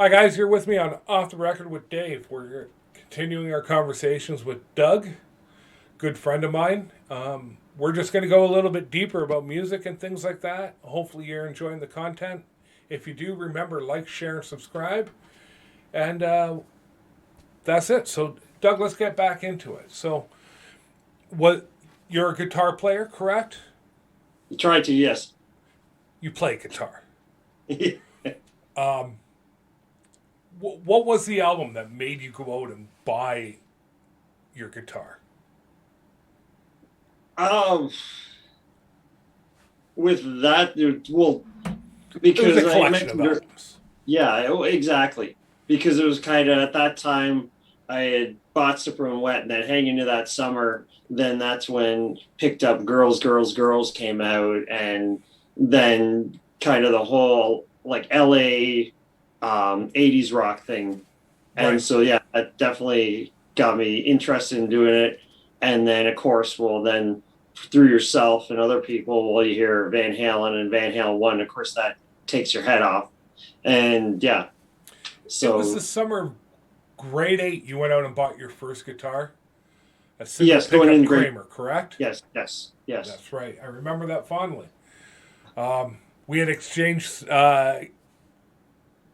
Hi, guys. You're with me on Off the Record with Dave. We're continuing our conversations with Doug, good friend of mine. We're just going to go a little bit deeper about music and things like that. Hopefully, you're enjoying the content. If you do, remember like, share, and subscribe. And that's it. So, Doug, let's get back into it. So, what you're a guitar player, correct? Try to, yes. You play guitar. Um, what was the album that made you go out and buy your guitar? um, with that, well, It was a because I collection of mentioned, albums. yeah, exactly. Because it was kind of at that time I had bought Super and Wet, and then hanging into that summer, then that's when picked up Girls, Girls, Girls came out, and then kind of the whole like LA 80s rock thing. And Right. so, yeah, that definitely got me interested in doing it. And then, of course, well, then through yourself and other people, well, you hear Van Halen and Van Halen 1, of course, that takes your head off. And yeah, It was the so summer of grade 8 you went out and bought your first guitar. A single yes, going pickup in great. Kramer, correct? Yes, yes, yes. That's right. I remember that fondly. We had exchanged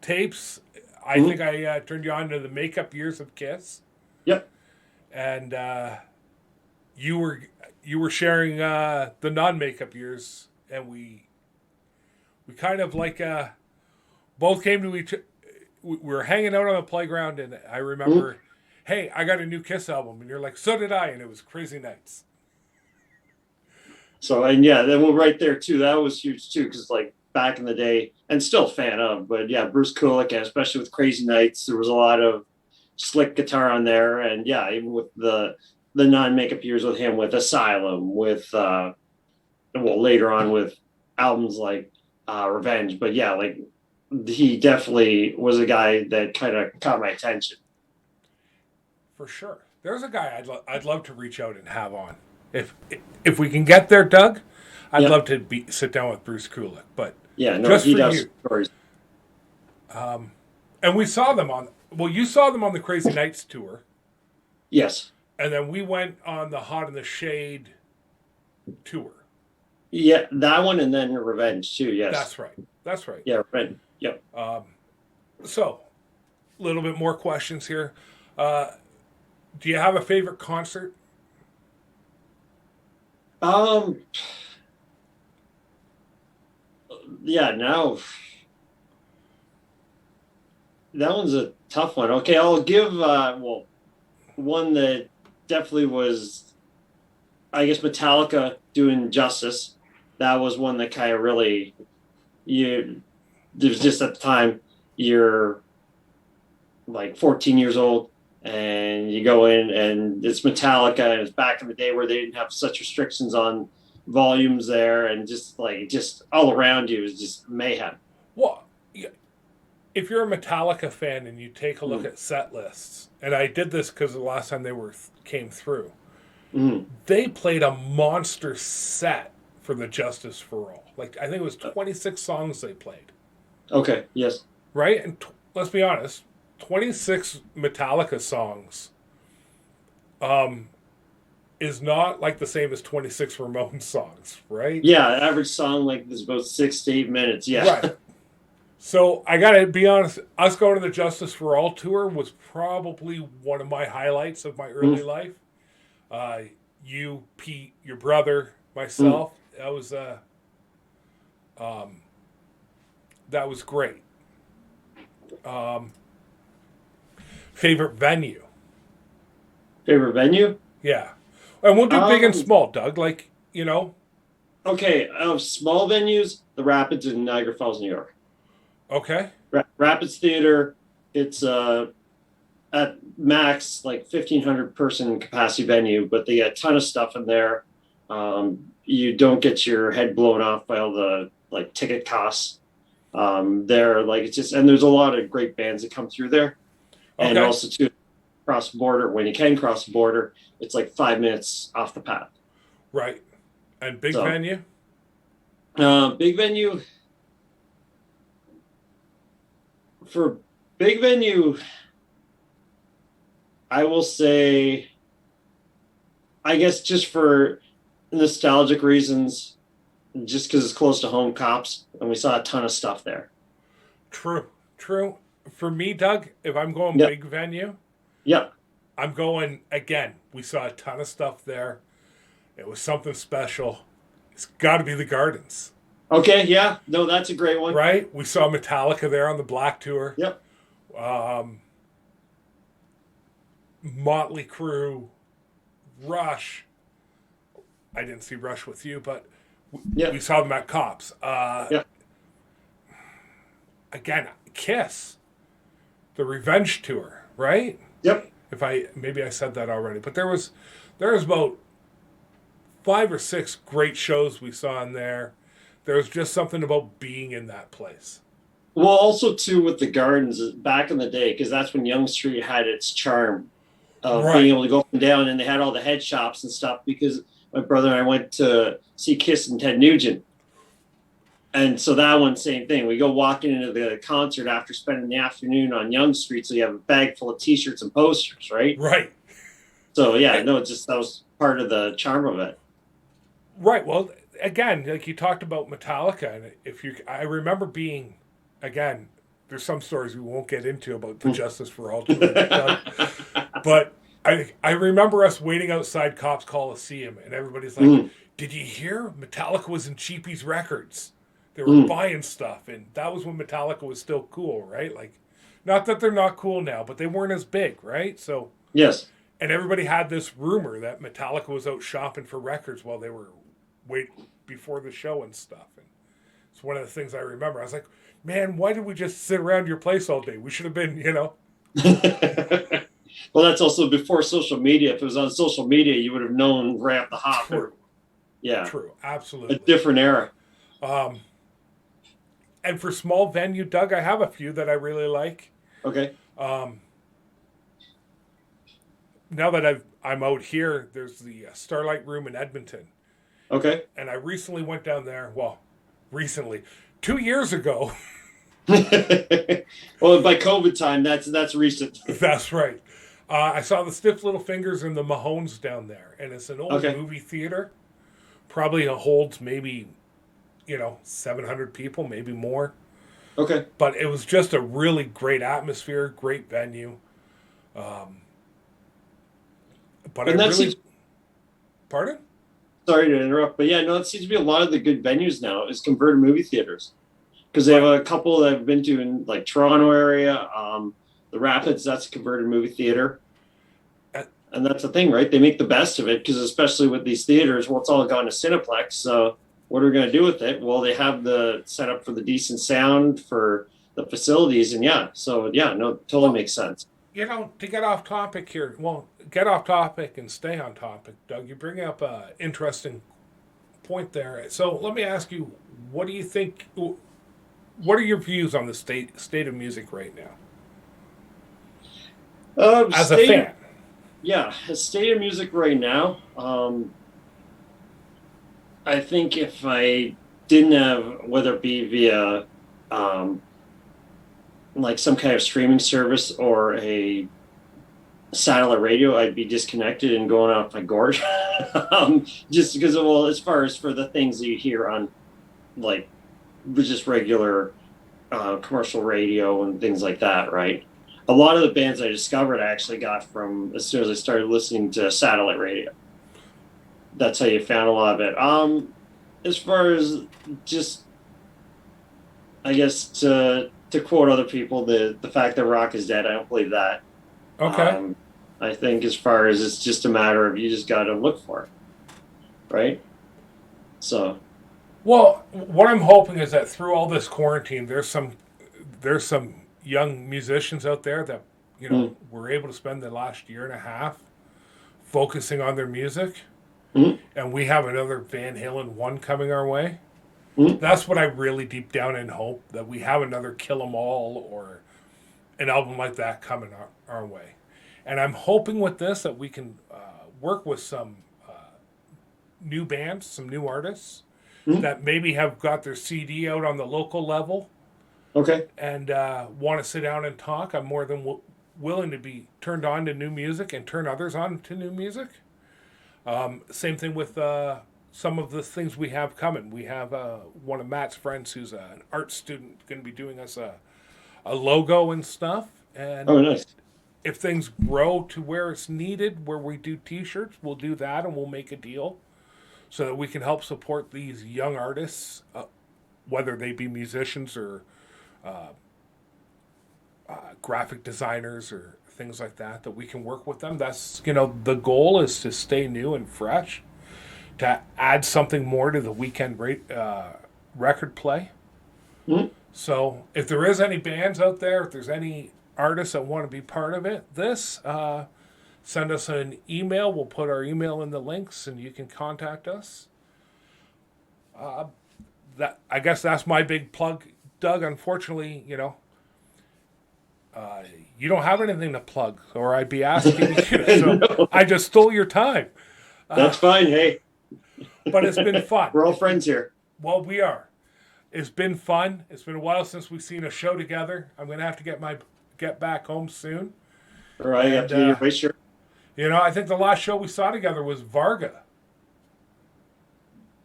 tapes. I Hmm. think I turned you on to the makeup years of Kiss, Yep. and you were you were sharing the non-makeup years, and we kind of like both came to each. We were hanging out on the playground, and I Hmm. remember, hey, I got a new Kiss album, and you're like, so did I, and it was Crazy Nights. So, and yeah, then we're right there too. That was huge too, because like back in the day, and still a fan of, but yeah, Bruce Kulick, and especially with Crazy Nights, there was a lot of slick guitar on there, and yeah, even with the non makeup years with him, with Asylum, with well later on with albums like Revenge, but yeah, like he definitely was a guy that kind of caught my attention. For sure. There's a guy I'd love to reach out and have on. If if we can get there, Doug, I'd Yeah, love to sit down with Bruce Kulick. But yeah, no, just he for does you, stories. and we saw them on. Well, you saw them on the Crazy Nights tour, Yes, and then we went on the Hot in the Shade tour. yeah, that one, and then Revenge too. Yes, That's right. That's right. yeah, Revenge. Yep. So, a little bit more questions here. Uh, do you have a favorite concert? Um, yeah, now that one's a tough one. Okay, I'll give well one that definitely was, I guess, Metallica doing Justice. That was one that kind of really you. There was just at the time you're like 14 years old and you go in and it's Metallica and it's back in the day where they didn't have such restrictions on volumes there and just like just all around you is just mayhem. Well, if you're a Metallica fan and you take a look Mm. at set lists, and I did this because the last time they were came through, Mm. they played a monster set for the Justice for All. Like I think it was 26 songs they played, Okay, yes. right? And let's be honest, 26 Metallica songs is not like the same as 26 Ramones songs, right? Yeah, average song like is about 6 to 8 minutes. Yeah. Right. So I gotta be honest, us going to the Justice for All tour was probably one of my highlights of my Mm. early life. Uh, you, Pete, your brother, Mm. myself. Um, that was great. Um, Favorite venue? Favorite venue? Yeah, and we'll do big and Um, small, Doug. Like you know, okay, of small venues, the Rapids in Niagara Falls, New York. okay, Rapids Theater, it's at max like 1,500 person capacity venue, but they got a ton of stuff in there. You don't get your head blown off by all the like ticket costs. There, like it's just, and there's a lot of great bands that come through there, and okay, also to cross the border when you can cross the border, it's like 5 minutes off the path. right, and big So, venue. big venue for. Big venue, I will say, I guess just for nostalgic reasons, just because it's close to home, Cops, and we saw a ton of stuff there. True, true. For me, Doug, if I'm going Yep, big venue, yep. I'm going again. We saw a ton of stuff there. It was something special. It's got to be the Gardens, Okay, yeah, no, that's a great one. right? We saw Metallica there on the Black Tour, Yep, um, Motley Crue, Rush. I didn't see Rush with you, but we yep, saw them at Cops. yep. Again, Kiss, the Revenge Tour, right? Yep. If I maybe I said that already, but there was about 5 or 6 great shows we saw in there. There was just something about being in that place. Well, also too with the gardens back in the day, because that's when Young Street had its charm of being Right, able to go up and down, and they had all the head shops and stuff. Because my brother and I went to see Kiss and Ted Nugent, and so that one same thing. We go walking into the concert after spending the afternoon on Young Street, so you have a bag full of T-shirts and posters, right? right, So yeah, Eh, no, just that was part of the charm of it. right. Well, again, like you talked about Metallica, and if you, I remember being, again, there's some stories we won't get into about the Justice for All tour, Doug, but I remember us waiting outside Cops Coliseum, and everybody's like, Mm, "Did you hear Metallica was in Cheapy's Records? They were mm. buying stuff, and that was when Metallica was still cool, right? Like, not that they're not cool now, but they weren't as big, right? So, Yes. and everybody had this rumor that Metallica was out shopping for records while they were wait before the show and stuff. And it's one of the things I remember. I was like, man, why did we just sit around your place all day? We should have been. Well, that's also before social media. If it was on social media, you would have known right off the hop. True, Or yeah, true, a absolutely. different era. Um, and for small venue, Doug, I have a few that I really like. Okay. Um, now that I'm out here, there's the Starlight Room in Edmonton, Okay. and I recently went down there. Well, recently, 2 years ago. Well, by COVID time, that's recent. That's right. I saw the Stiff Little Fingers and the Mahones down there, and it's an old Okay. movie theater. Probably holds maybe 700 people, maybe more. Okay. But it was just a really great atmosphere, great venue. Um, but I And that really, seems pardon? sorry to interrupt, but yeah, no, it seems to be a lot of the good venues now is converted movie theaters because they have Right. a couple that I've been to in like Toronto area, the Rapids. That's a converted movie theater. Uh, And that's the thing, right? They make the best of it because, especially with these theaters, well, it's all gone to Cineplex. So, what are we going to do with it? Well, they have the setup for the decent sound for the facilities, and yeah, so yeah, no, totally Well, makes sense. to get off topic here, well, get off topic and stay on topic, Doug. You bring up an interesting point there. So let me ask you, what do you think? What are your views on the state of music right now, as a State of fan? yeah, state of music right now. I think if I didn't have whether it be via um, like some kind of streaming service or a satellite radio, I'd be disconnected and going off my gourd. Just because of, well, as far as for the things that you hear on like just regular commercial radio and things like that, right? A lot of the bands I discovered I actually got from as soon as I started listening to satellite radio. That's how you found a lot of it. As far as just, I guess to quote other people, the fact that rock is dead, I don't believe that. Okay. Um, I think as far as it's just a matter of you just got to look for it, right? So, Well, what I'm hoping is that through all this quarantine, there's some young musicians out there that mm, were able to spend the last year and a half focusing on their music, mm, and we have another Van Halen one coming our way. mm, That's what I really deep down in hope, that we have another Kill 'Em All or an album like that coming our way. And I'm hoping with this that we can work with some new bands, some new artists mm. that maybe have got their CD out on the local level, Okay. and want to sit down and talk, I'm more than willing to be turned on to new music and turn others on to new music. Same thing with some of the things we have coming. We have one of Matt's friends who's an art student going to be doing us a logo and stuff. And Oh, nice. if things grow to where it's needed, where we do T-shirts, we'll do that and we'll make a deal so that we can help support these young artists, whether they be musicians or graphic designers or things like that. That we can work with them. That's the goal is to stay new and fresh, to add something more to the weekend record play. Mm-hmm. So if there is any bands out there, if there's any artists that want to be part of it, send us an email. We'll put our email in the links, and you can contact us. That I guess that's my big plug, Doug. Unfortunately, you don't have anything to plug, or I'd be asking you. So No, I just stole your time. that's fine. Hey, But it's been fun. we're all friends here. Well, we are. It's been fun. It's been a while since we've seen a show together. I'm gonna have to get back home soon. All right, you have And to get your face shirt. I think the last show we saw together was Varga.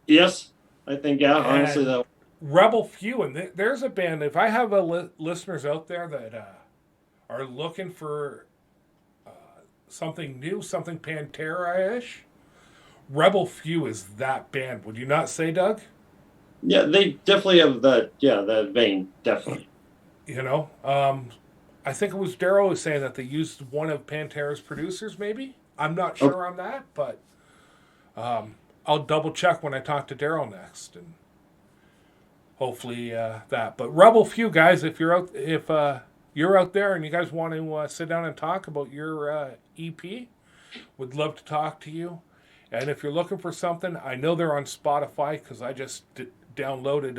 Yes, I think, yeah, And honestly, though. Rebel Few, and there's a band. If I have listeners out there that are looking for something new, something Pantera-ish, Rebel Few is that band. Would you not say, Doug? Yeah, they definitely have that vein, definitely. I think it was Daryl who was saying that they used one of Pantera's producers, maybe. I'm not Oh, sure on that, but I'll double check when I talk to Daryl next, and hopefully that. But Rebel Few, guys, if you're out there and you guys want to sit down and talk about your EP, would love to talk to you. And if you're looking for something, I know they're on Spotify because I just downloaded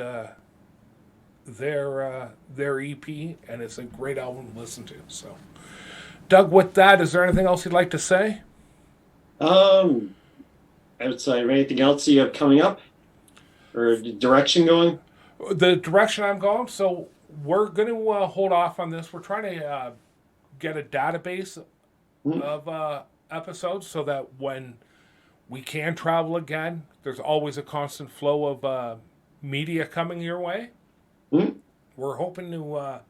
their EP, and it's a great album to listen to. So, Doug, with that, is there anything else you'd like to say? Um, outside of anything else you have coming up or direction going? The direction I'm going. So we're going to hold off on this. We're trying to get a database Mm-hmm. of episodes so that when we can travel again, there's always a constant flow of media coming your way. Mm-hmm. We're hoping to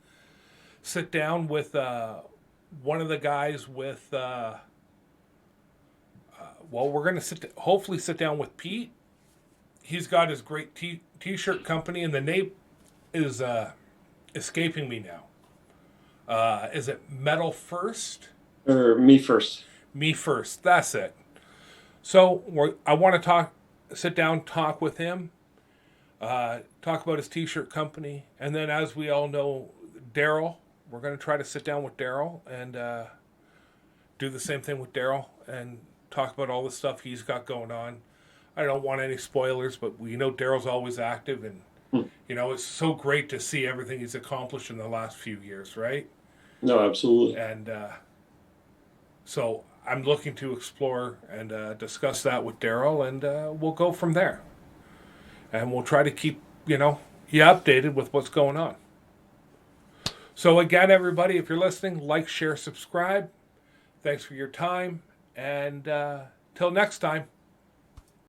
sit down with one of the guys with. We're going to hopefully sit down with Pete. He's got his great t-shirt company, and the name is escaping me now. Is it Metal First? Or me first? Me First. That's it. So I want to sit down, talk with him, talk about his t-shirt company, and then, as we all know, Daryl. We're going to try to sit down with Daryl and do the same thing with Daryl and talk about all the stuff he's got going on. I don't want any spoilers, but we know Daryl's always active, and Hmm. it's so great to see everything he's accomplished in the last few years, right? No, absolutely. And so I'm looking to explore and discuss that with Daryl, and we'll go from there. And we'll try to keep you updated with what's going on. So again, everybody, if you're listening, like, share, subscribe. Thanks for your time, and till next time.